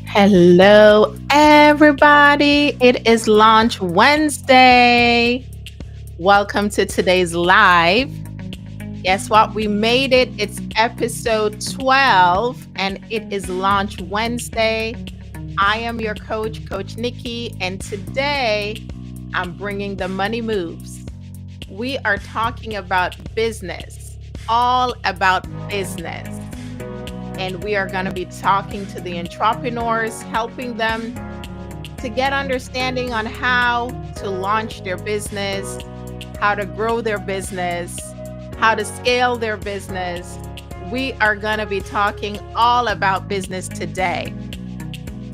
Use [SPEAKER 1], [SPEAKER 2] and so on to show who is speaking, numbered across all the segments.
[SPEAKER 1] Hello, everybody. It is Launch Wednesday. Welcome to today's live. Guess what? We made it. It's episode 12, and it is Launch Wednesday. I am your coach, Coach Nikki, and today I'm bringing the Money Moves. We are talking about business, all about business. And we are going to be talking to the entrepreneurs, helping them to get understanding on how to launch their business, how to grow their business, how to scale their business. We are going to be talking all about business today.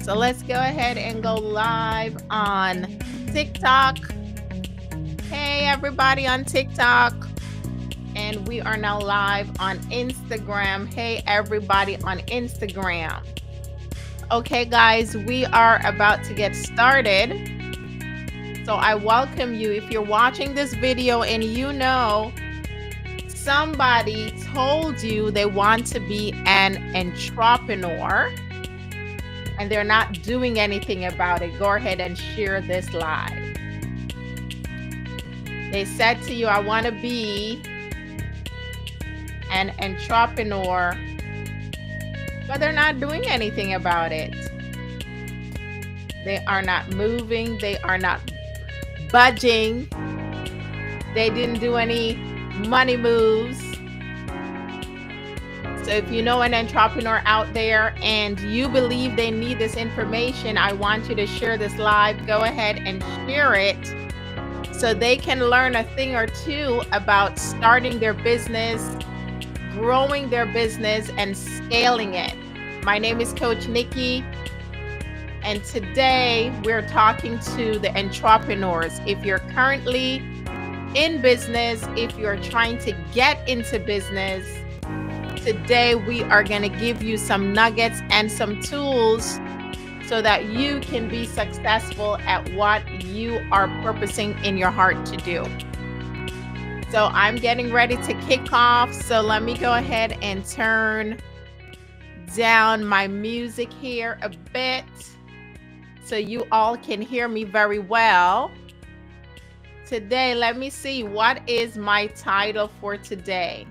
[SPEAKER 1] So let's go ahead and go live on TikTok. Hey, everybody on TikTok. And we are now live on Instagram. Hey, everybody on Instagram. Okay, guys, we are about to get started. So I welcome you. If you're watching this video and you know somebody told you they want to be an entrepreneur and they're not doing anything about it, go ahead and share this live. They said to you, I want to be an entrepreneur, but they're not doing anything about it. They are not moving. They are not budging. They didn't do any money moves. So if you know an entrepreneur out there and you believe they need this information, I want you to share this live. Go ahead and share it so they can learn a thing or two about starting their business, growing their business, and scaling it. My name is Coach Nikki, and today we're talking to the entrepreneurs. If you're currently in business, if you're trying to get into business, today we are going to give you some nuggets and some tools so that you can be successful at what you are purposing in your heart to do. So I'm getting ready to kick off. So let me go ahead and turn down my music here a bit so you all can hear me very well. Today, let me see, what is my title for today?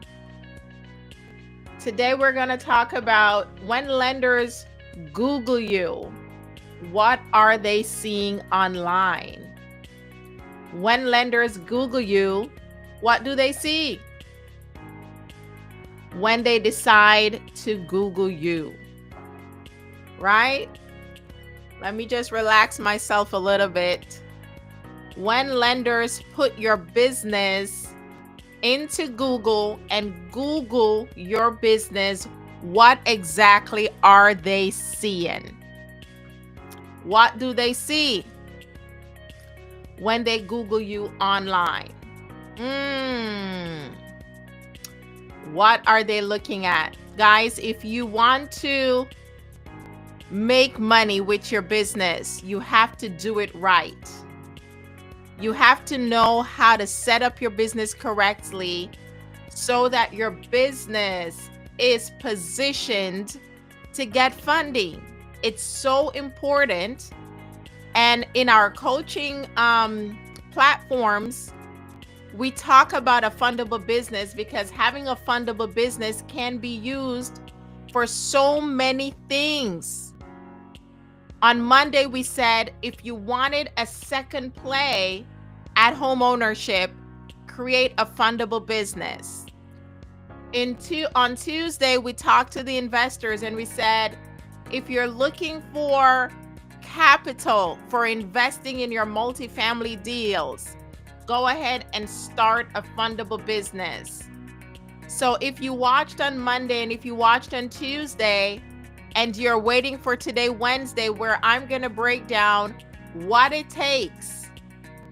[SPEAKER 1] Today, we're going to talk about when lenders Google you, what are they seeing online? When lenders Google you, what do they see when they decide to Google you, right? Let me just relax myself a little bit. When lenders put your business into Google and Google your business, what exactly are they seeing? What do they see when they Google you online? What are they looking at? Guys, if you want to make money with your business, you have to do it right. You have to know how to set up your business correctly so that your business is positioned to get funding. It's so important. And in our coaching platforms, we talk about a fundable business because having a fundable business can be used for so many things. On Monday, we said if you wanted a second play at homeownership, create a fundable business. On Tuesday, we talked to the investors and we said, if you're looking for capital for investing in your multifamily deals, go ahead and start a fundable business. So if you watched on Monday and if you watched on Tuesday and you're waiting for today, Wednesday, where I'm going to break down what it takes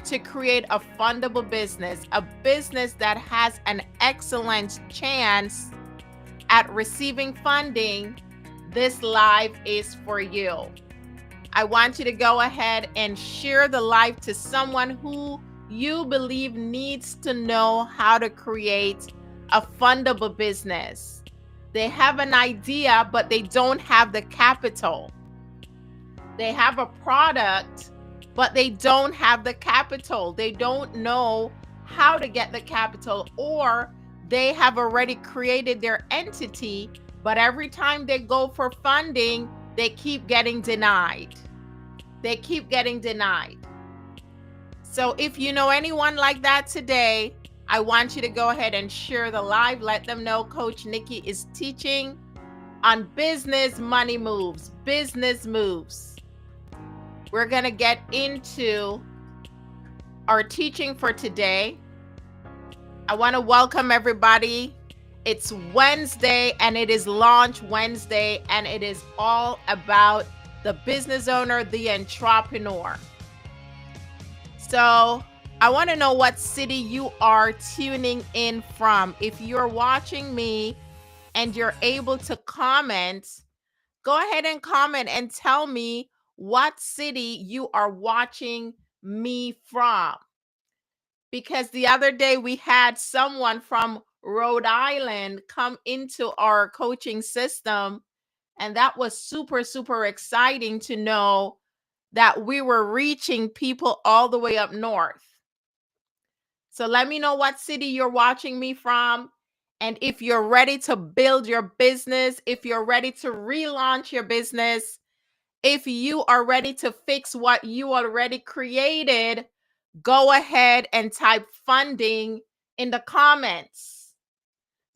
[SPEAKER 1] to create a fundable business, a business that has an excellent chance at receiving funding, this live is for you. I want you to go ahead and share the live to someone who you believe needs to know how to create a fundable business. They have an idea, but they don't have the capital. They have a product, but they don't have the capital. They don't know how to get the capital, or they have already created their entity, but every time they go for funding, they keep getting denied. They keep getting denied. So if you know anyone like that today, I want you to go ahead and share the live. Let them know Coach Nikki is teaching on business money moves, business moves. We're going to get into our teaching for today. I want to welcome everybody. It's Wednesday and it is Launch Wednesday, and it is all about the business owner, the entrepreneur. So I want to know what city you are tuning in from. If you're watching me and you're able to comment, go ahead and comment and tell me what city you are watching me from. Because the other day we had someone from Rhode Island come into our coaching system, and that was super, super exciting to know that we were reaching people all the way up north. So let me know what city you're watching me from. And if you're ready to build your business, if you're ready to relaunch your business, if you are ready to fix what you already created, go ahead and type funding in the comments.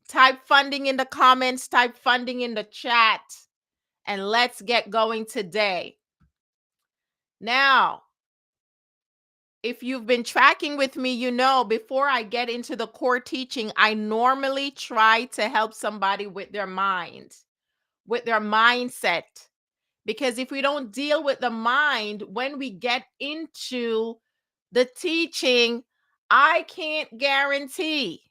[SPEAKER 1] Type funding in the comments, type funding in the chat, and let's get going today. Now, if you've been tracking with me, you know, before I get into the core teaching, I normally try to help somebody with their mind, with their mindset. Because if we don't deal with the mind, when we get into the teaching, I can't guarantee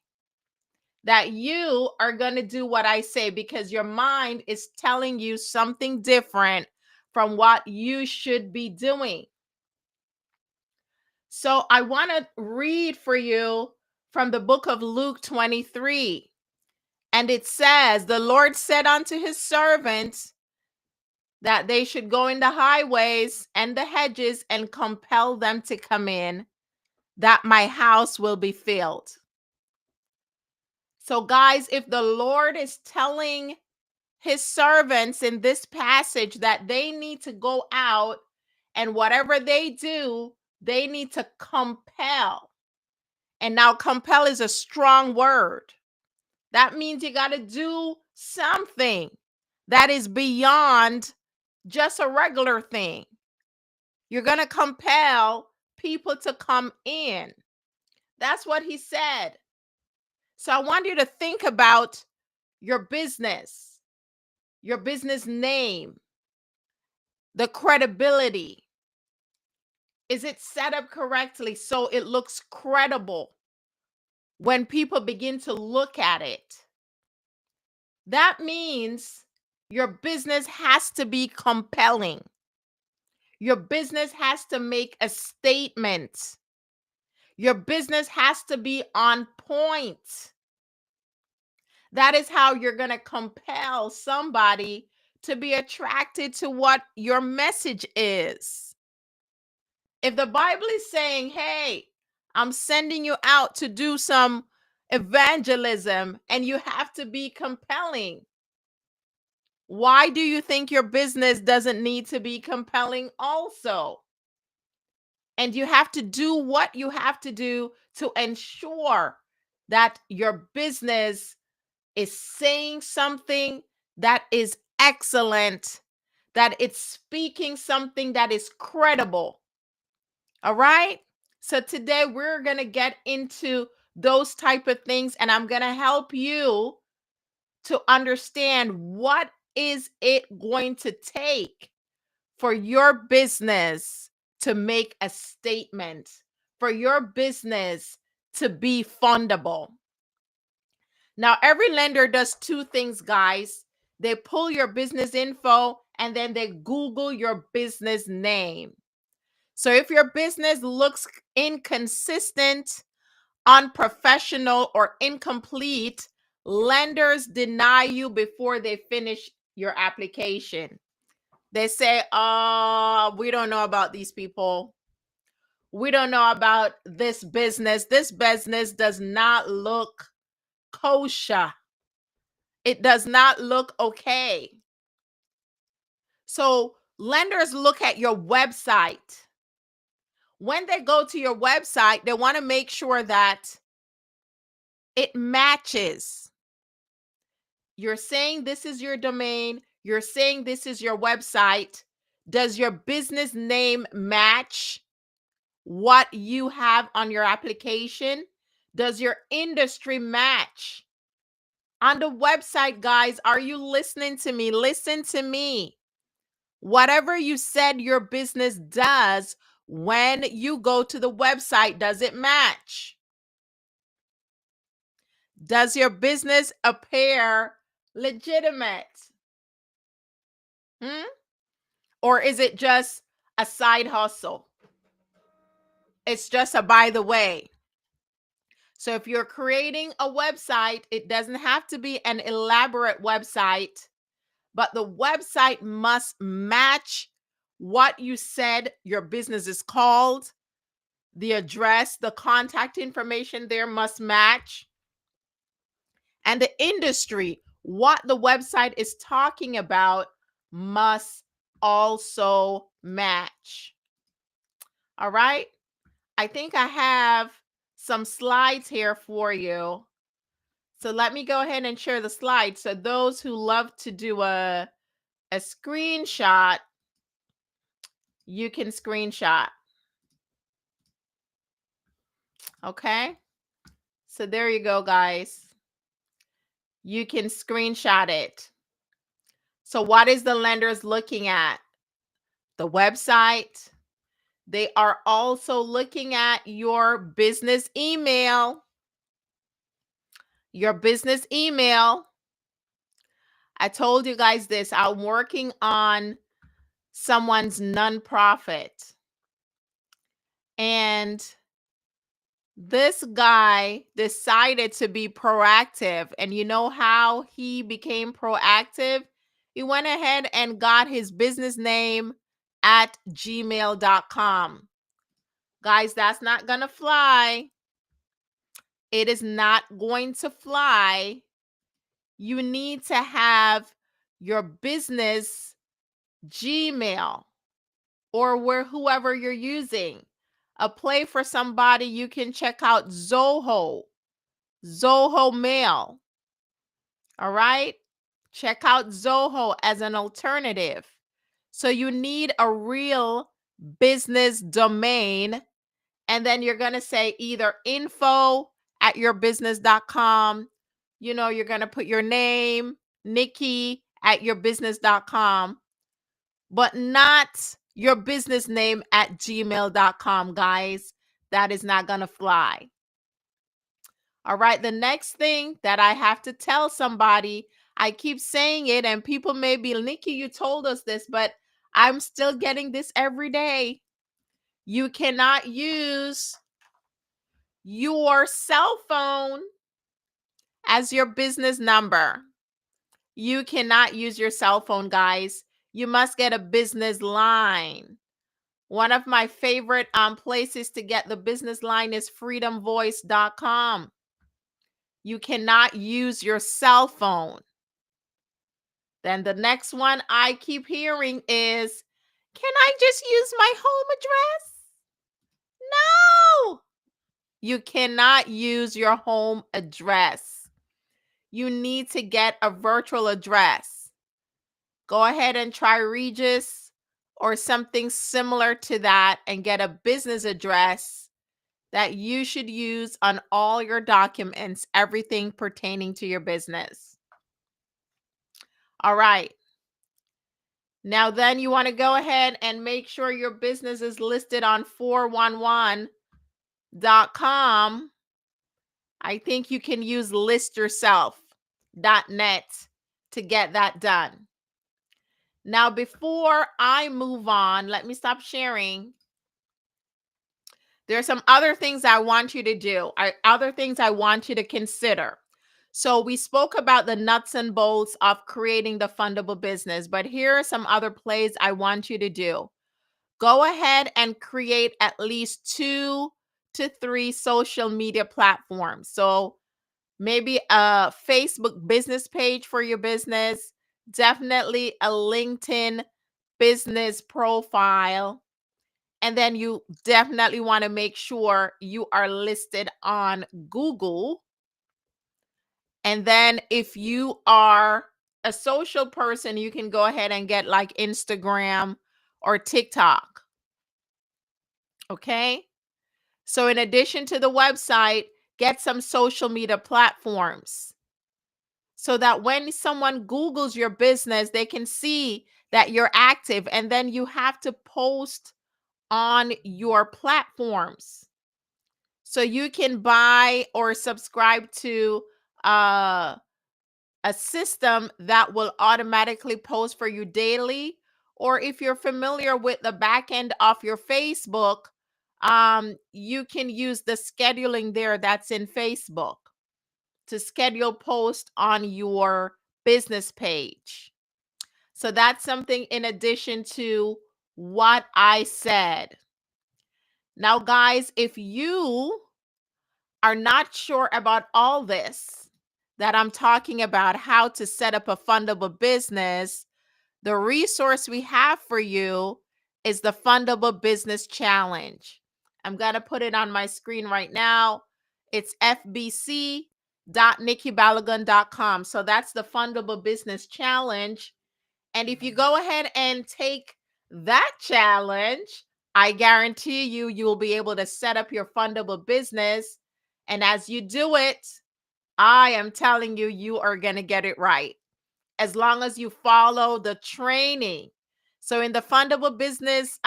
[SPEAKER 1] that you are going to do what I say, because your mind is telling you something different from what you should be doing. So I want to read for you from the book of Luke 23. And it says, the Lord said unto his servants that they should go in the highways and the hedges and compel them to come in, that my house will be filled. So guys, if the Lord is telling his servants in this passage that they need to go out, and whatever they do, they need to compel. And now compel is a strong word. That means you got to do something that is beyond just a regular thing. You're going to compel people to come in. That's what he said. So I want you to think about your business name, the credibility. Is it set up correctly so it looks credible when people begin to look at it? That means your business has to be compelling. Your business has to make a statement. Your business has to be on point. That is how you're going to compel somebody to be attracted to what your message is. If the Bible is saying, hey, I'm sending you out to do some evangelism, and you have to be compelling, why do you think your business doesn't need to be compelling also? And you have to do what you have to do to ensure that your business is saying something that is excellent, that it's speaking something that is credible. All right? So today we're going to get into those type of things, and I'm going to help you to understand what is it going to take for your business to make a statement, for your business to be fundable. Now, every lender does two things, guys. They pull your business info and then they Google your business name. So if your business looks inconsistent, unprofessional, or incomplete, Lenders deny you before they finish your application. They say, oh, we don't know about these people. We don't know about this business. This business does not look kosher. It does not look okay. So lenders look at your website. When they go to your website, they want to make sure that it matches. You're saying this is your domain. You're saying this is your website. Does your business name match what you have on your application? Does your industry match? On the website, guys, are you listening to me? Listen to me. Whatever you said your business does, when you go to the website, does it match? Does your business appear legitimate? Or is it just a side hustle? It's just a by the way. So if you're creating a website, it doesn't have to be an elaborate website, but the website must match what you said your business is called. The address, the contact information there must match. And the industry, what the website is talking about, must also match. All right. I think I have some slides here for you. So let me go ahead and share the slides. So those who love to do a screenshot, you can screenshot. Okay. So there you go, guys. You can screenshot it. So what is the lenders looking at? The website. They are also looking at your business email. Your business email. I told you guys this. I'm working on someone's nonprofit. And this guy decided to be proactive. And you know how he became proactive? He went ahead and got his business name at gmail.com. Guys, that's not going to fly. It is not going to fly. You need to have your business Gmail or whoever you're using. A play for somebody, you can check out Zoho Mail. All right. Check out Zoho as an alternative. So you need a real business domain. And then you're going to say either info@yourbusiness.com. You're going to put your name, Nikki @yourbusiness.com, but not your business name @gmail.com, guys. That is not going to fly. All right. The next thing that I have to tell somebody, I keep saying it, and people may be, Nikki, you told us this, but I'm still getting this every day. You cannot use your cell phone as your business number. You cannot use your cell phone, guys. You must get a business line. One of my favorite places to get the business line is freedomvoice.com. You cannot use your cell phone. Then the next one I keep hearing is, can I just use my home address? No! You cannot use your home address. You need to get a virtual address. Go ahead and try Regis or something similar to that and get a business address that you should use on all your documents, everything pertaining to your business. All right. Now then you want to go ahead and make sure your business is listed on 411.com. I think you can use listyourself.net to get that done. Now, before I move on, let me stop sharing. There are some other things I want you to do, other things I want you to consider. So we spoke about the nuts and bolts of creating the fundable business, but here are some other plays I want you to do. Go ahead and create at least 2 to 3 social media platforms. So maybe a Facebook business page for your business, definitely a LinkedIn business profile. And then you definitely want to make sure you are listed on Google. And then if you are a social person, you can go ahead and get like Instagram or TikTok. Okay. So in addition to the website, get some social media platforms so that when someone Googles your business, they can see that you're active, and then you have to post on your platforms. So you can buy or subscribe to uh, a system that will automatically post for you daily. Or if you're familiar with the back end of your Facebook, you can use the scheduling there that's in Facebook to schedule posts on your business page. So that's something in addition to what I said. Now, guys, if you are not sure about all this that I'm talking about, how to set up a fundable business, the resource we have for you is the Fundable Business Challenge. I'm going to put it on my screen right now. It's fbc.nikkibalogun.com. So that's the Fundable Business Challenge. And if you go ahead and take that challenge, I guarantee you, you'll be able to set up your fundable business. And as you do it, I am telling you, you are going to get it right as long as you follow the training. So in the fundable business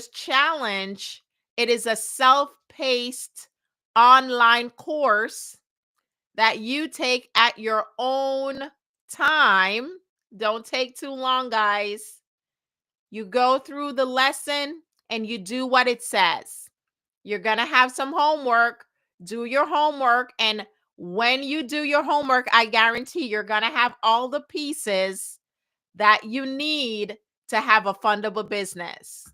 [SPEAKER 1] challenge, it is a self-paced online course that you take at your own time. Don't take too long, guys. You go through the lesson and you do what it says. You're going to have some homework. Do your homework. And when you do your homework, I guarantee you're going to have all the pieces that you need to have a fundable business.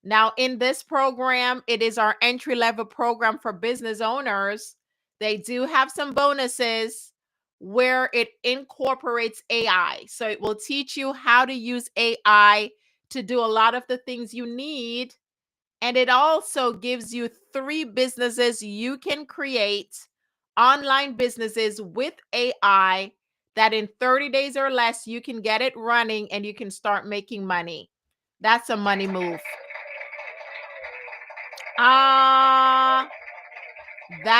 [SPEAKER 1] Now, in this program, it is our entry-level program for business owners. They do have some bonuses where it incorporates AI. So it will teach you how to use AI to do a lot of the things you need. And it also gives you 3 businesses you can create, online businesses with AI, that in 30 days or less, you can get it running and you can start making money. That's a money move. That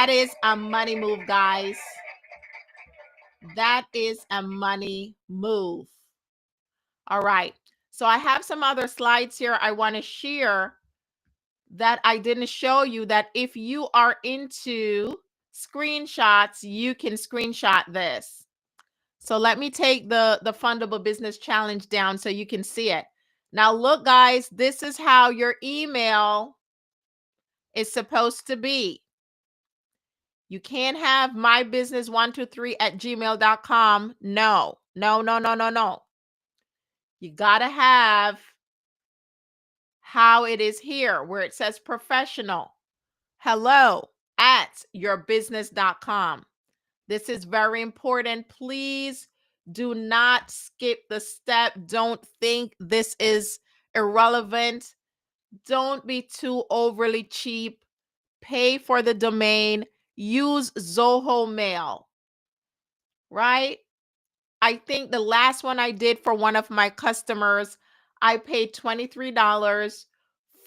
[SPEAKER 1] is a money move, guys. That is a money move. All right. So I have some other slides here I want to share that I didn't show you, that if you are into screenshots, you can screenshot this. So let me take the Fundable Business Challenge down so you can see it. Now look, guys, this is how your email is supposed to be. You can't have mybusiness123@gmail.com. No. You got to have how it is here, where it says professional. hello@yourbusiness.com. This is very important. Please do not skip the step. Don't think this is irrelevant. Don't be too overly cheap. Pay for the domain. Use Zoho Mail, right? I think the last one I did for one of my customers, I paid $23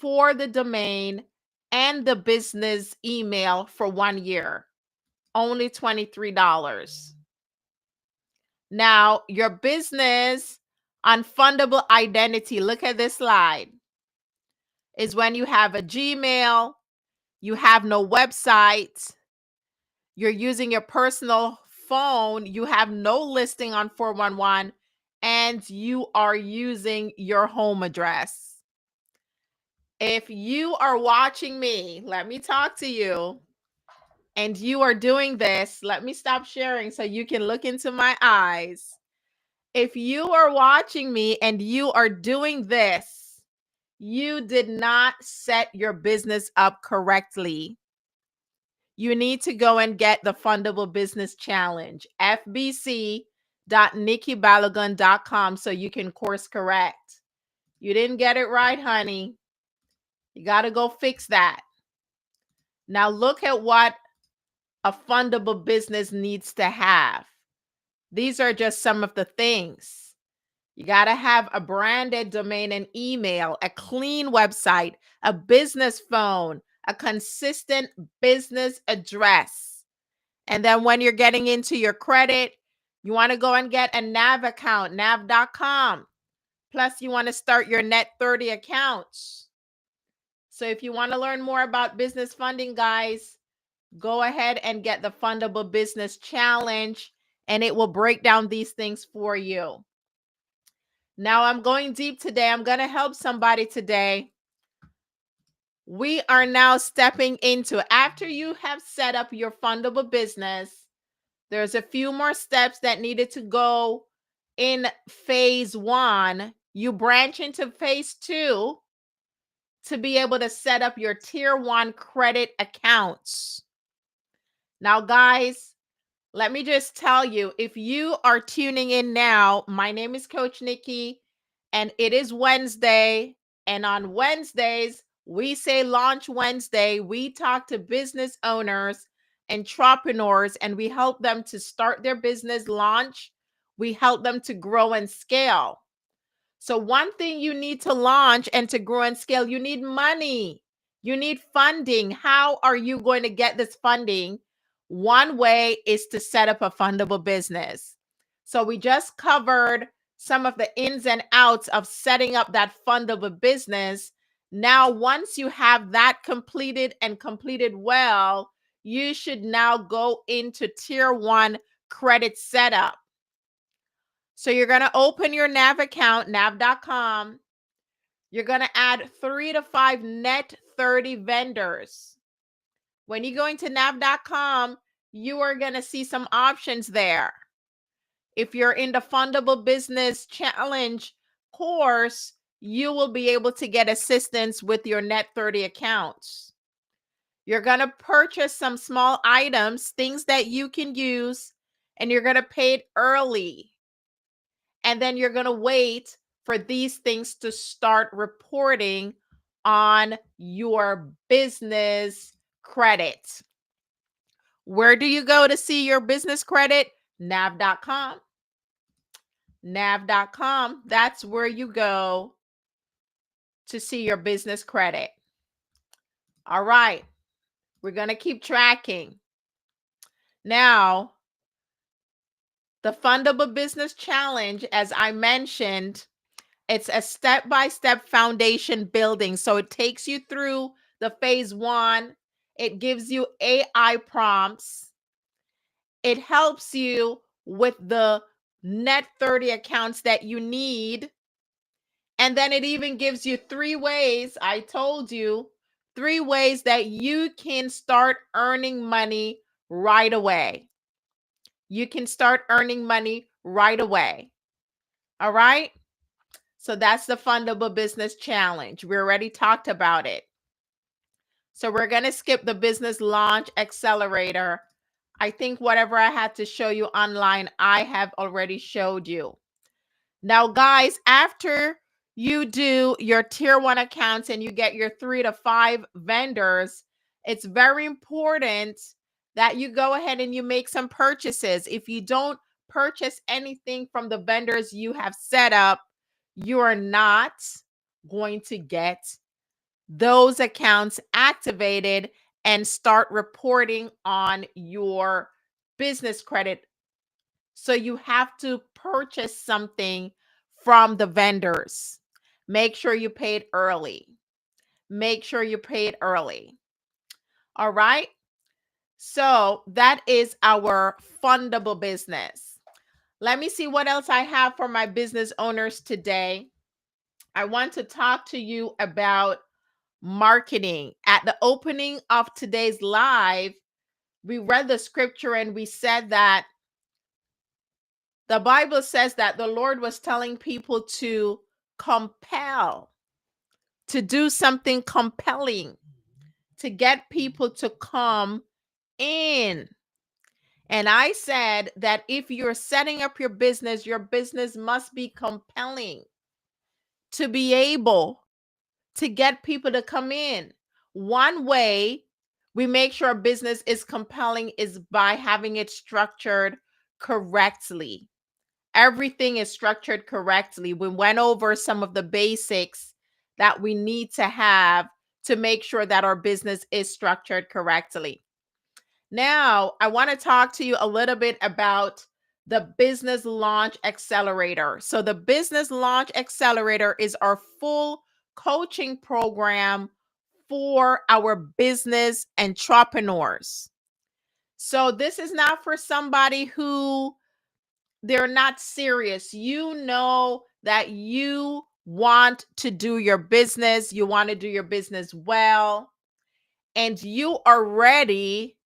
[SPEAKER 1] for the domain and the business email for 1 year. Only $23. Now, your business unfundable identity, look at this slide, is when you have a Gmail, you have no website, you're using your personal phone, you have no listing on 411, and you are using your home address. If you are watching me, let me talk to you. and you are doing this, let me stop sharing so you can look into my eyes. If you are watching me and you are doing this, you did not set your business up correctly. You need to go and get the Fundable Business Challenge, fbc.nikkibalogun.com, so you can course correct. You didn't get it right, honey. You got to go fix that. Now look at what a fundable business needs to have. These are just some of the things. You got to have a branded domain and email, a clean website, a business phone, a consistent business address. And then when you're getting into your credit, you want to go and get a NAV account, nav.com. Plus, you want to start your net 30 accounts. So if you want to learn more about business funding, guys, go ahead and get the Fundable Business Challenge, and it will break down these things for you. Now, I'm going deep today. I'm going to help somebody today. We are now stepping into, after you have set up your fundable business, there's a few more steps that needed to go in phase 1. You branch into phase 2 to be able to set up your tier 1 credit accounts. Now, guys, let me just tell you, if you are tuning in now, my name is Coach Nikki, and it is Wednesday. And on Wednesdays, we say Launch Wednesday. We talk to business owners, entrepreneurs, and we help them to start their business, launch. We help them to grow and scale. So one thing you need to launch and to grow and scale, you need money. You need funding. How are you going to get this funding? One way is to set up a fundable business. So we just covered some of the ins and outs of setting up that fundable business. Now, once you have that completed and completed well, you should now go into tier 1 credit setup. So you're going to open your NAV account, nav.com. You're going to add 3 to 5 net 30 vendors. When you go into nav.com, you are going to see some options there. If you're in the Fundable Business Challenge course, you will be able to get assistance with your net 30 accounts. You're going to purchase some small items, things that you can use, and you're going to pay it early. And then you're going to wait for these things to start reporting on your business credit. Where do you go to see your business credit? nav.com. nav.com. That's where you go to see your business credit. All right. We're going to keep tracking. Now, the Fundable Business Challenge, as I mentioned, it's a step-by-step foundation building. So it takes you through the phase 1. It gives you AI prompts. It helps you with the net 30 accounts that you need. And then it even gives you 3 ways, I told you, 3 ways that you can start earning money right away. You can start earning money right away. All right? So that's the Fundable Business Challenge. We already talked about it. So we're going to skip the Business Launch Accelerator. I think whatever I had to show you online, I have already showed you. Now, guys, after you do your tier 1 accounts and you get your 3 to 5 vendors, it's very important that you go ahead and you make some purchases. If you don't purchase anything from the vendors you have set up, you are not going to get those accounts activated and start reporting on your business credit. So you have to purchase something from the vendors. Make sure you pay it early. Make sure you pay it early. All right. So that is our fundable business. Let me see what else I have for my business owners today. I want to talk to you about marketing. At the opening of today's live, we read the scripture and we said that the Bible says that the Lord was telling people to compel, to do something compelling, to get people to come in. And I said that if you're setting up your business must be compelling to be able to get people to come in. One way we make sure our business is compelling is by having it structured correctly. Everything is structured correctly. We went over some of the basics that we need to have to make sure that our business is structured correctly. Now, I want to talk to you a little bit about the Business Launch Accelerator. So, the Business Launch Accelerator is our full coaching program for our business entrepreneurs. So, this is not for somebody who they're not serious. You know that you want to do your business, you want to do your business well, and you are ready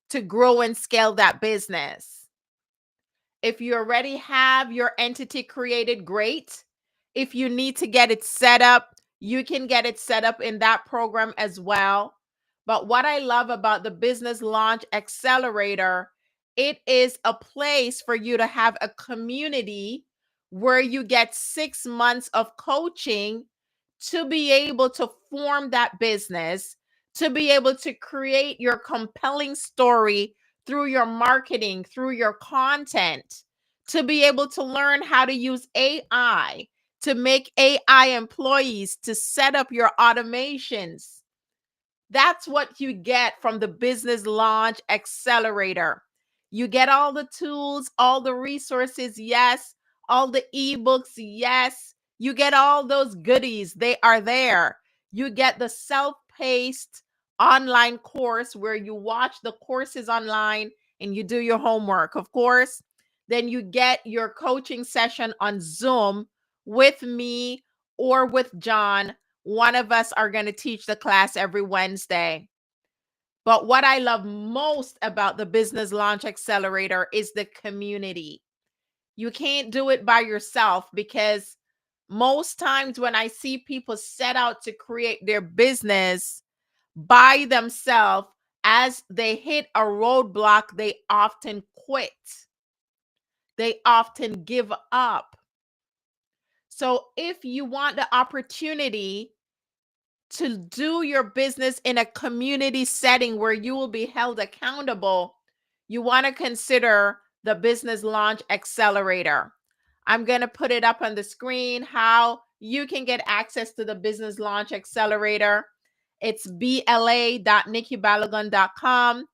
[SPEAKER 1] to grow and scale that business. If you already have your entity created, great. If you need to get it set up, you can get it set up in that program as well. But what I love about the Business Launch Accelerator, it is a place for you to have a community where you get 6 months of coaching to be able to form that business, to be able to create your compelling story through your marketing, through your content, to be able to learn how to use AI, to make AI employees, to set up your automations. That's what you get from the Business Launch Accelerator. You get all the tools, all the resources, yes, all the ebooks, yes. You get all those goodies, they are there. You get the self-paced online course where you watch the courses online and you do your homework, of course. Then you get your coaching session on Zoom with me or with John. One of us are going to teach the class every Wednesday. But what I love most about the Business Launch Accelerator is the community. You can't do it by yourself, because most times when I see people set out to create their business by themselves, as they hit a roadblock, they often quit. They often give up. So if you want the opportunity to do your business in a community setting where you will be held accountable, you want to consider the Business Launch Accelerator. I'm going to put it up on the screen how you can get access to the Business Launch Accelerator. It's bla.nikkibalogun.com.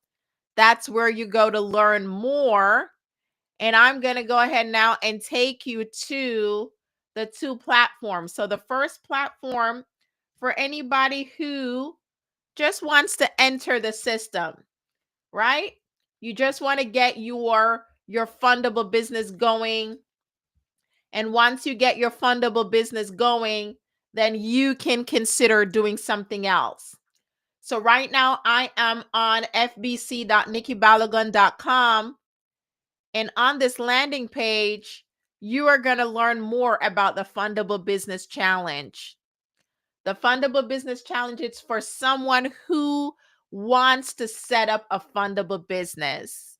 [SPEAKER 1] That's where you go to learn more. And I'm going to go ahead now and take you to the two platforms. So the first platform, for anybody who just wants to enter the system, right? You just want to get your fundable business going. And once you get your fundable business going, then you can consider doing something else. So right now I am on fbc.nikkibalogun.com. And on this landing page, you are going to learn more about the Fundable Business Challenge. The Fundable Business Challenge is for someone who wants to set up a fundable business.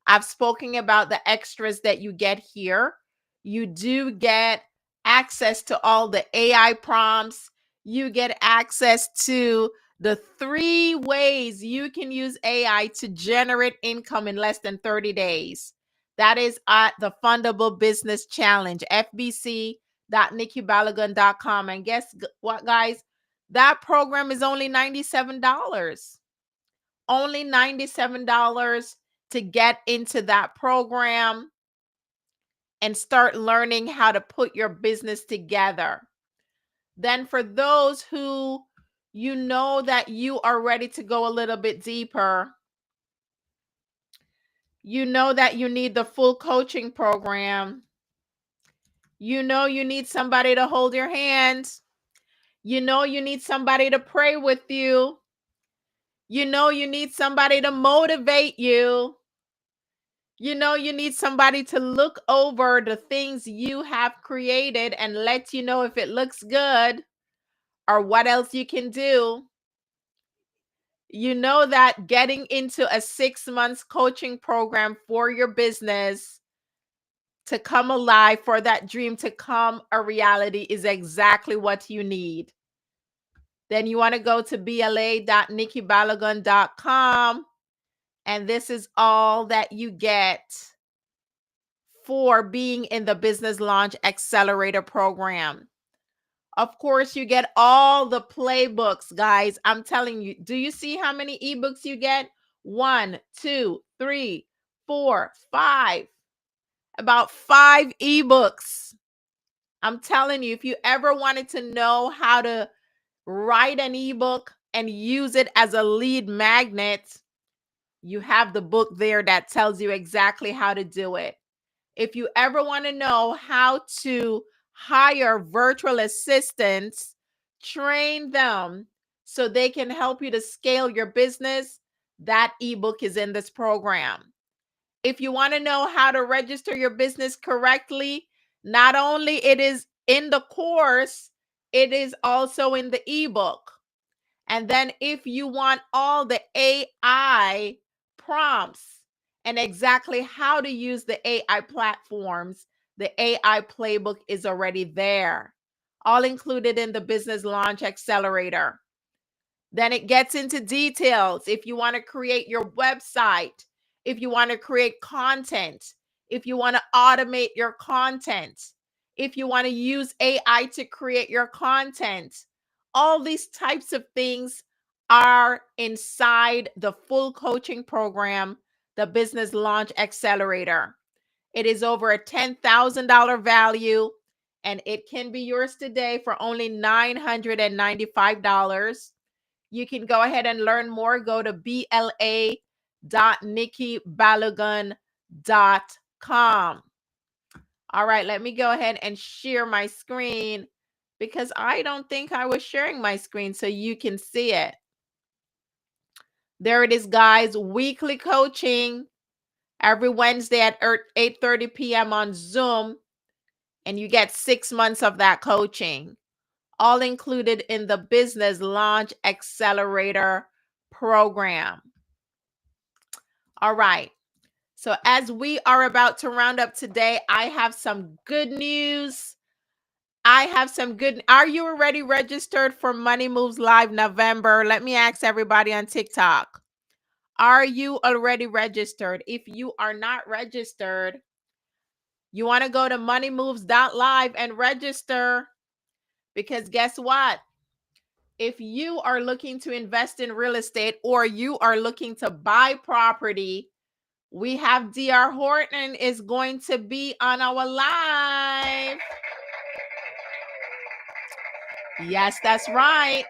[SPEAKER 1] I've spoken about the extras that you get here. You do get access to all the AI prompts. You get access to the 3 ways you can use AI to generate income in less than 30 days. That is at the Fundable Business Challenge, fbc.nikkibalogun.com. And guess what, guys? That program is only $97. Only $97 to get into that program and start learning how to put your business together. Then for those who you know that you are ready to go a little bit deeper, you know that you need the full coaching program. You know you need somebody to hold your hand. You know you need somebody to pray with you. You know you need somebody to motivate you. You know you need somebody to look over the things you have created and let you know if it looks good or what else you can do. You know that getting into a 6 months coaching program for your business to come alive, for that dream to come a reality, is exactly what you need. Then you want to go to bla.nikkibalogun.com, and this is all that you get for being in the Business Launch Accelerator program. Of course, you get all the playbooks, guys. I'm telling you, do you see how many ebooks you get? 1, 2, 3, 4, 5. About 5 ebooks. I'm telling you, if you ever wanted to know how to write an ebook and use it as a lead magnet, you have the book there that tells you exactly how to do it. If you ever want to know how to hire virtual assistants, train them so they can help you to scale your business, that ebook is in this program. If you want to know how to register your business correctly, not only it is in the course, it is also in the ebook. And then if you want all the AI prompts and exactly how to use the AI platforms, the AI playbook is already there, all included in the Business Launch Accelerator. Then it gets into details. If you want to create your website, if you want to create content, if you want to automate your content, if you want to use AI to create your content, all these types of things are inside the full coaching program, the Business Launch Accelerator. It is over a $10,000 value, and it can be yours today for only $995. You can go ahead and learn more. Go to bla.nikkibalogun.com. All right, let me go ahead and share my screen because I don't think I was sharing my screen so you can see it. There it is, guys. Weekly coaching every Wednesday at 8:30 p.m. on Zoom, and you get 6 months of that coaching, all included in the Business Launch Accelerator program. All right. So as we are about to round up today, I have some good news. Are you already registered for Money Moves Live November? Let me ask everybody on TikTok. Are you already registered? If you are not registered, you want to go to MoneyMoves.Live and register, because guess what? If you are looking to invest in real estate or you are looking to buy property, we have Dr. Horton is going to be on our live. Yes, that's right.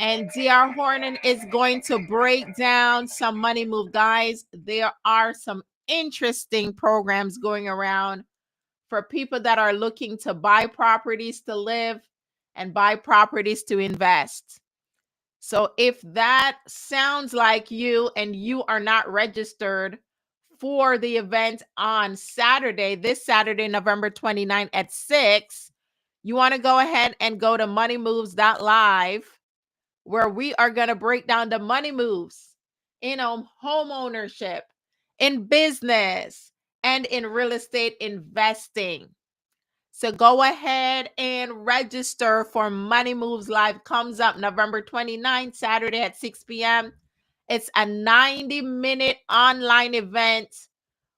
[SPEAKER 1] And Dr. Horton is going to break down some money move. Guys, there are some interesting programs going around for people that are looking to buy properties to live and buy properties to invest. So if that sounds like you and you are not registered for the event on Saturday, this Saturday, November 29th at 6, you want to go ahead and go to MoneyMoves.Live, where we are going to break down the money moves in home ownership, in business, and in real estate investing. So go ahead and register for Money Moves Live. Comes up November 29th, Saturday at 6 p.m. It's a 90-minute online event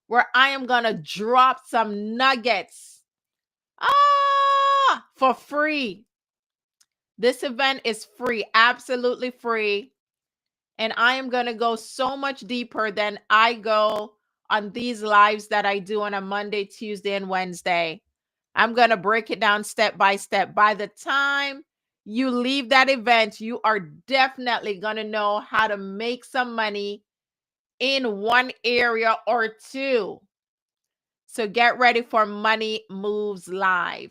[SPEAKER 1] where I am going to drop some nuggets for free. This event is free, absolutely free. And I am going to go so much deeper than I go on these lives that I do on a Monday, Tuesday, and Wednesday. I'm going to break it down step by step. By the time you leave that event, you are definitely going to know how to make some money in one area or two. So get ready for Money Moves Live.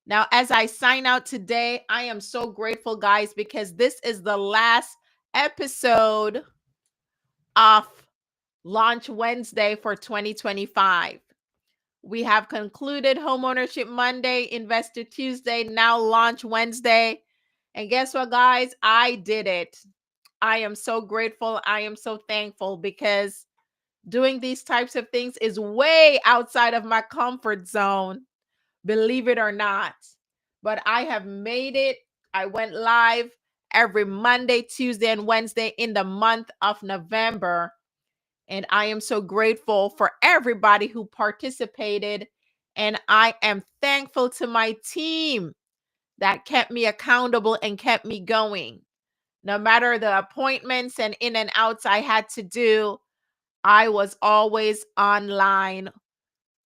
[SPEAKER 1] Now, as I sign out today, I am so grateful, guys, because this is the last episode of Launch Wednesday for 2025. We have concluded Homeownership Monday, Investor Tuesday, now Launch Wednesday. And guess what, guys? I did it. I am so grateful. I am so thankful because doing these types of things is way outside of my comfort zone, believe it or not. But I have made it. I went live every Monday, Tuesday, and Wednesday in the month of November. And I am so grateful for everybody who participated. And I am thankful to my team that kept me accountable and kept me going. No matter the appointments and in and outs I had to do, I was always online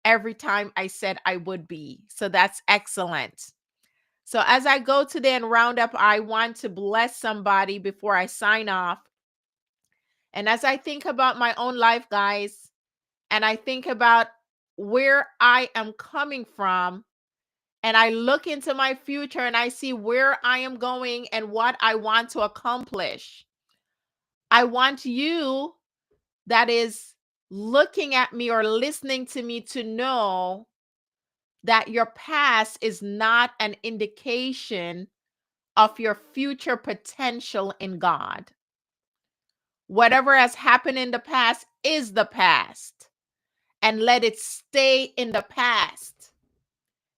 [SPEAKER 1] every time I said I would be. So that's excellent. So as I go today and round up, I want to bless somebody before I sign off. And as I think about my own life, guys, and I think about where I am coming from, and I look into my future and I see where I am going and what I want to accomplish, I want you that is looking at me or listening to me to know that your past is not an indication of your future potential in God. Whatever has happened in the past is the past, and let it stay in the past.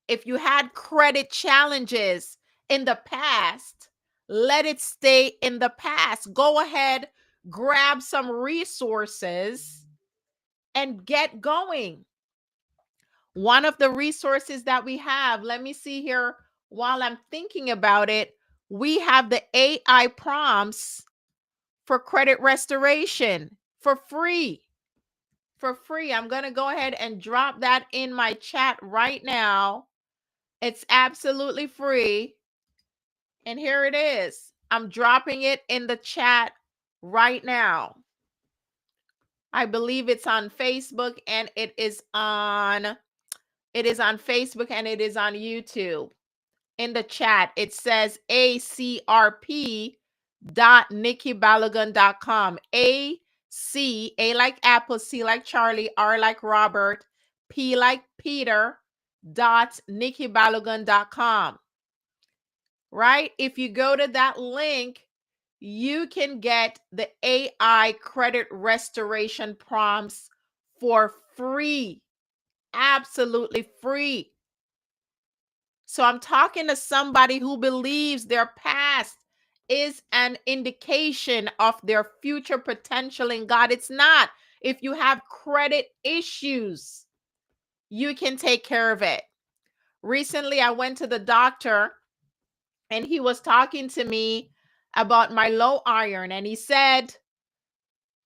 [SPEAKER 1] If you had credit challenges in the past, let it stay in the past. Go ahead, grab some resources and get going. One of the resources that we have, let me see here while I'm thinking about it, we have the AI prompts for credit restoration for free. For free. I'm going to go ahead and drop that in my chat right now. It's absolutely free. And here it is. I'm dropping it in the chat right now. I believe it's on Facebook and it is on Facebook and it is on YouTube. In the chat, it says acrp.nikkibalogun.com. A like Apple, C like Charlie, R like Robert, P like Peter, .nikkibalogun.com. Right? If you go to that link, you can get the AI credit restoration prompts for free. Absolutely free. So I'm talking to somebody who believes their past is an indication of their future potential in God. It's not. If you have credit issues, you can take care of it. Recently, I went to the doctor and he was talking to me about my low iron. And he said,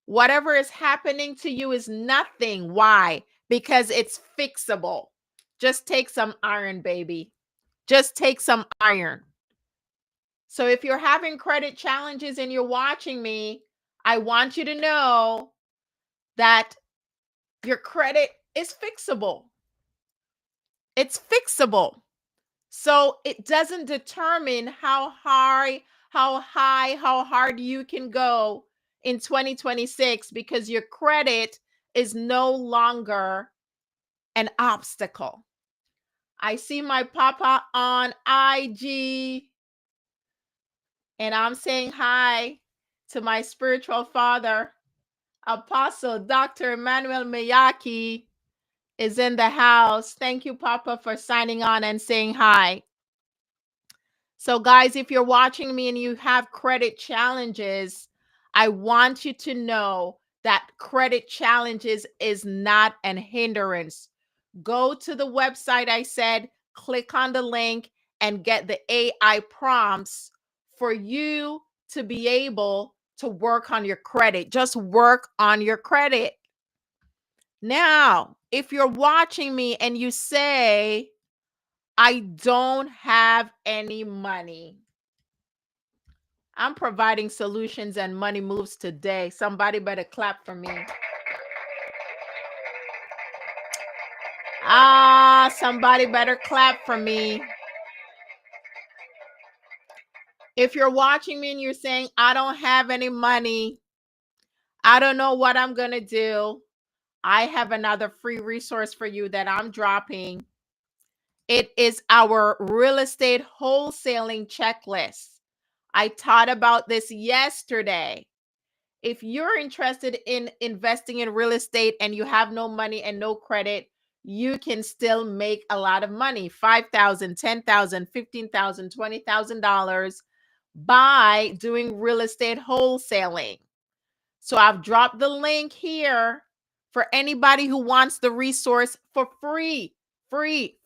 [SPEAKER 1] whatever is happening to you is nothing. Why? Because it's fixable. Just take some iron, baby. Just take some iron. So if you're having credit challenges and you're watching me, I want you to know that your credit is fixable. It's fixable. So it doesn't determine how hard you can go in 2026 because your credit is no longer an obstacle. I see my papa on IG. And I'm saying hi to my spiritual father, Apostle Dr. Emmanuel Miyaki is in the house. Thank you, Papa, for signing on and saying hi. So, guys, if you're watching me and you have credit challenges, I want you to know that credit challenges is not an hindrance. Go to the website I said, click on the link and get the AI prompts for you to be able to work on your credit. Just work on your credit. Now, if you're watching me and you say, I don't have any money, I'm providing solutions and money moves today. Somebody better clap for me. Somebody better clap for me. If you're watching me and you're saying, I don't have any money, I don't know what I'm going to do, I have another free resource for you that I'm dropping. It is our real estate wholesaling checklist. I taught about this yesterday. If you're interested in investing in real estate and you have no money and no credit, you can still make a lot of money, $5,000, $10,000, $15,000, $20,000 by doing real estate wholesaling. So I've dropped the link here for anybody who wants the resource for free. Free.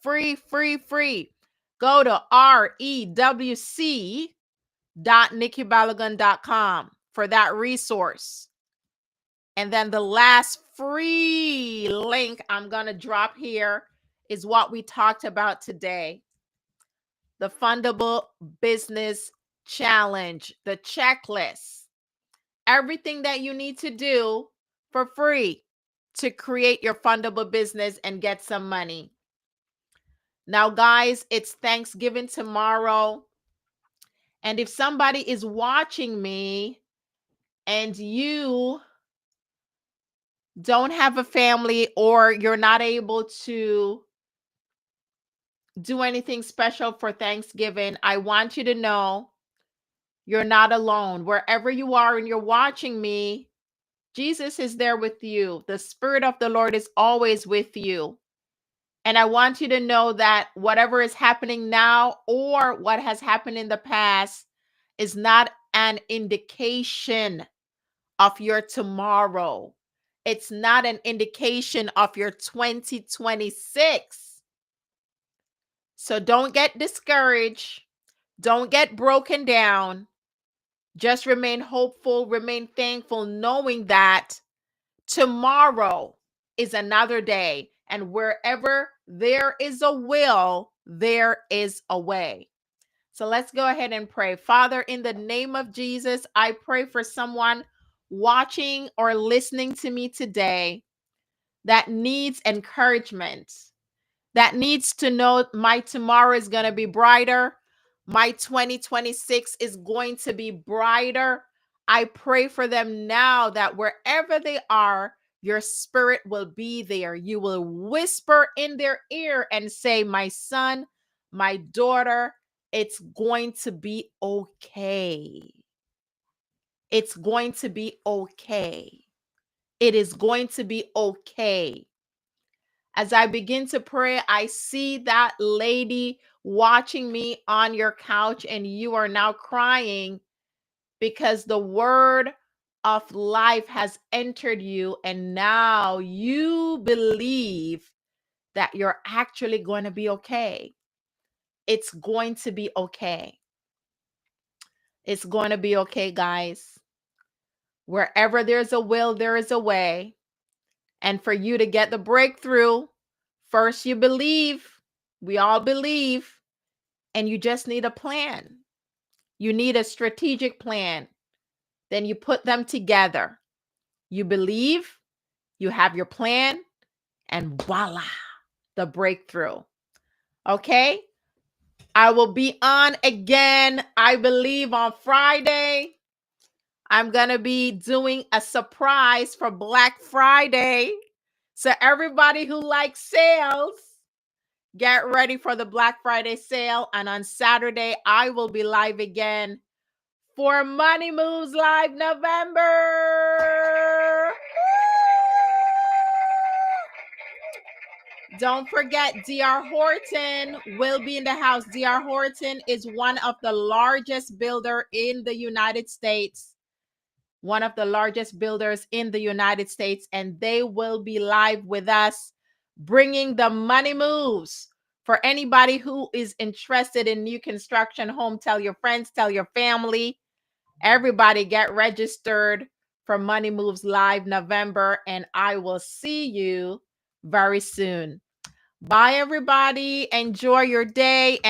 [SPEAKER 1] Go to rewc.nikkibalogun.com for that resource. And then the last free link I'm going to drop here is what we talked about today. The Fundable Business Challenge, the checklist. Everything that you need to do for free to create your fundable business and get some money. Now, guys, it's Thanksgiving tomorrow. And if somebody is watching me and you don't have a family or you're not able to do anything special for Thanksgiving, I want you to know you're not alone. Wherever you are and you're watching me, Jesus is there with you. The Spirit of the Lord is always with you. And I want you to know that whatever is happening now or what has happened in the past is not an indication of your tomorrow. It's not an indication of your 2026. So don't get discouraged. Don't get broken down. Just remain hopeful, remain thankful, knowing that tomorrow is another day. And wherever there is a will, there is a way. So let's go ahead and pray. Father, in the name of Jesus, I pray for someone watching or listening to me today that needs encouragement, that needs to know my tomorrow is going to be brighter. My 2026 is going to be brighter. I pray for them now that wherever they are, your Spirit will be there. You will whisper in their ear and say, my son, my daughter, it's going to be okay. It's going to be okay. It is going to be okay. As I begin to pray, I see that lady watching me on your couch, and you are now crying because the word of life has entered you, and now you believe that you're actually going to be okay. It's going to be okay. It's going to be okay, guys. Wherever there's a will, there is a way. And for you to get the breakthrough, first you believe. We all believe. And you just need a plan. You need a strategic plan. Then you put them together. You believe, you have your plan, and voila, the breakthrough. Okay? I will be on again, I believe, on Friday. I'm going to be doing a surprise for Black Friday. So everybody who likes sales, get ready for the Black Friday sale. And on Saturday, I will be live again for Money Moves Live November. Don't forget, DR Horton will be in the house. DR Horton is one of the largest builder in the United States. One of the largest builders in the United States. And they will be live with us, bringing the money moves. For anybody who is interested in new construction home, tell your friends, tell your family. Everybody get registered for Money Moves Live November, and I will see you very soon. Bye, everybody. Enjoy your day.